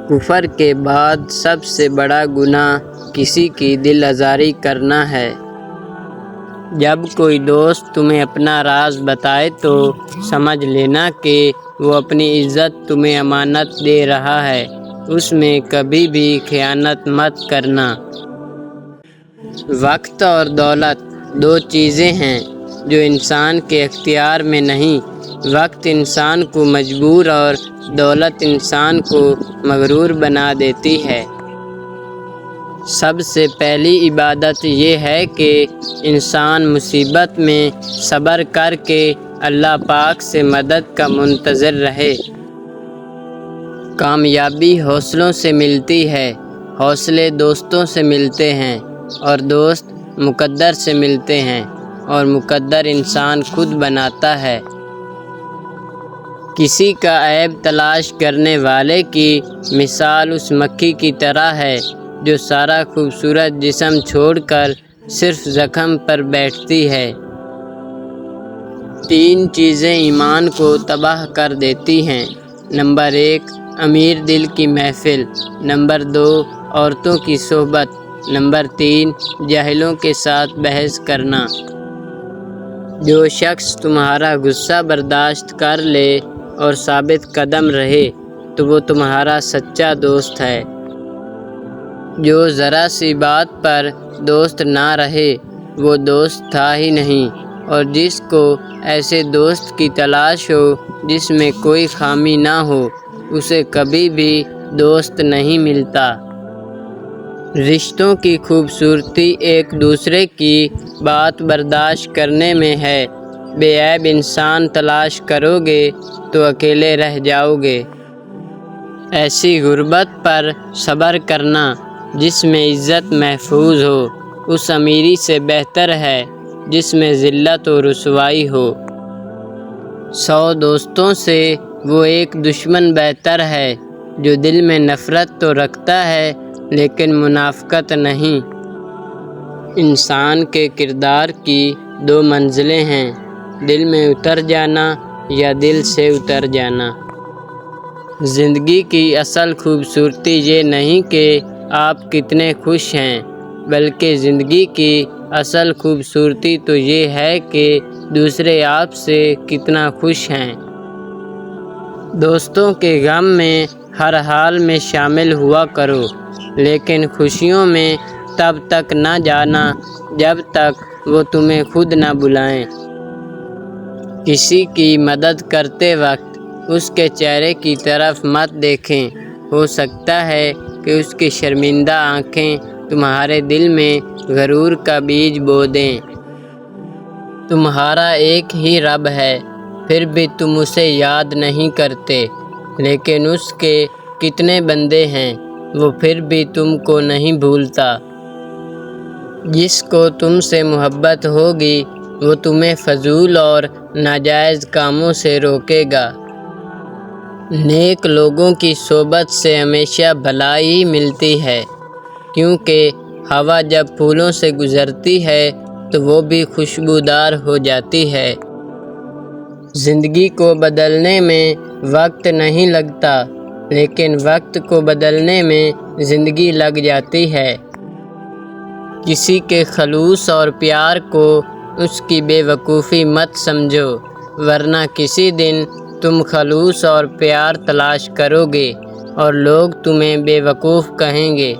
کفر کے بعد سب سے بڑا گناہ کسی کی دل آزاری کرنا ہے۔ جب کوئی دوست تمہیں اپنا راز بتائے تو سمجھ لینا کہ وہ اپنی عزت تمہیں امانت دے رہا ہے، اس میں کبھی بھی خیانت مت کرنا۔ وقت اور دولت دو چیزیں ہیں جو انسان کے اختیار میں نہیں۔ وقت انسان کو مجبور اور دولت انسان کو مغرور بنا دیتی ہے۔ سب سے پہلی عبادت یہ ہے کہ انسان مصیبت میں صبر کر کے اللہ پاک سے مدد کا منتظر رہے۔ کامیابی حوصلوں سے ملتی ہے، حوصلے دوستوں سے ملتے ہیں، اور دوست مقدر سے ملتے ہیں، اور مقدر انسان خود بناتا ہے۔ کسی کا عیب تلاش کرنے والے کی مثال اس مکھی کی طرح ہے جو سارا خوبصورت جسم چھوڑ کر صرف زخم پر بیٹھتی ہے۔ 3 چیزیں ایمان کو تباہ کر دیتی ہیں۔ نمبر 1، امیر دل کی محفل۔ نمبر 2، عورتوں کی صحبت۔ نمبر 3، جاہلوں کے ساتھ بحث کرنا۔ جو شخص تمہارا غصہ برداشت کر لے اور ثابت قدم رہے تو وہ تمہارا سچا دوست ہے۔ جو ذرا سی بات پر دوست نہ رہے وہ دوست تھا ہی نہیں، اور جس کو ایسے دوست کی تلاش ہو جس میں کوئی خامی نہ ہو اسے کبھی بھی دوست نہیں ملتا۔ رشتوں کی خوبصورتی ایک دوسرے کی بات برداشت کرنے میں ہے۔ بے عیب انسان تلاش کرو گے تو اکیلے رہ جاؤ گے۔ ایسی غربت پر صبر کرنا جس میں عزت محفوظ ہو اس امیری سے بہتر ہے جس میں ذلت و رسوائی ہو۔ 100 دوستوں سے وہ ایک دشمن بہتر ہے جو دل میں نفرت تو رکھتا ہے لیکن منافقت نہیں۔ انسان کے کردار کی 2 منزلیں ہیں، دل میں اتر جانا یا دل سے اتر جانا۔ زندگی کی اصل خوبصورتی یہ نہیں کہ آپ کتنے خوش ہیں، بلکہ زندگی کی اصل خوبصورتی تو یہ ہے کہ دوسرے آپ سے کتنا خوش ہیں۔ دوستوں کے غم میں ہر حال میں شامل ہوا کرو، لیکن خوشیوں میں تب تک نہ جانا جب تک وہ تمہیں خود نہ بلائیں۔ کسی کی مدد کرتے وقت اس کے چہرے کی طرف مت دیکھیں، ہو سکتا ہے کہ اس کی شرمندہ آنکھیں تمہارے دل میں غرور کا بیج بو دیں۔ تمہارا ایک ہی رب ہے، پھر بھی تم اسے یاد نہیں کرتے، لیکن اس کے کتنے بندے ہیں، وہ پھر بھی تم کو نہیں بھولتا۔ جس کو تم سے محبت ہوگی وہ تمہیں فضول اور ناجائز کاموں سے روکے گا۔ نیک لوگوں کی صحبت سے ہمیشہ بھلائی ملتی ہے، کیونکہ ہوا جب پھولوں سے گزرتی ہے تو وہ بھی خوشبودار ہو جاتی ہے۔ زندگی کو بدلنے میں وقت نہیں لگتا، لیکن وقت کو بدلنے میں زندگی لگ جاتی ہے۔ کسی کے خلوص اور پیار کو اس کی بے وقوفی مت سمجھو، ورنہ کسی دن تم خلوص اور پیار تلاش کرو گے اور لوگ تمہیں بے وقوف کہیں گے۔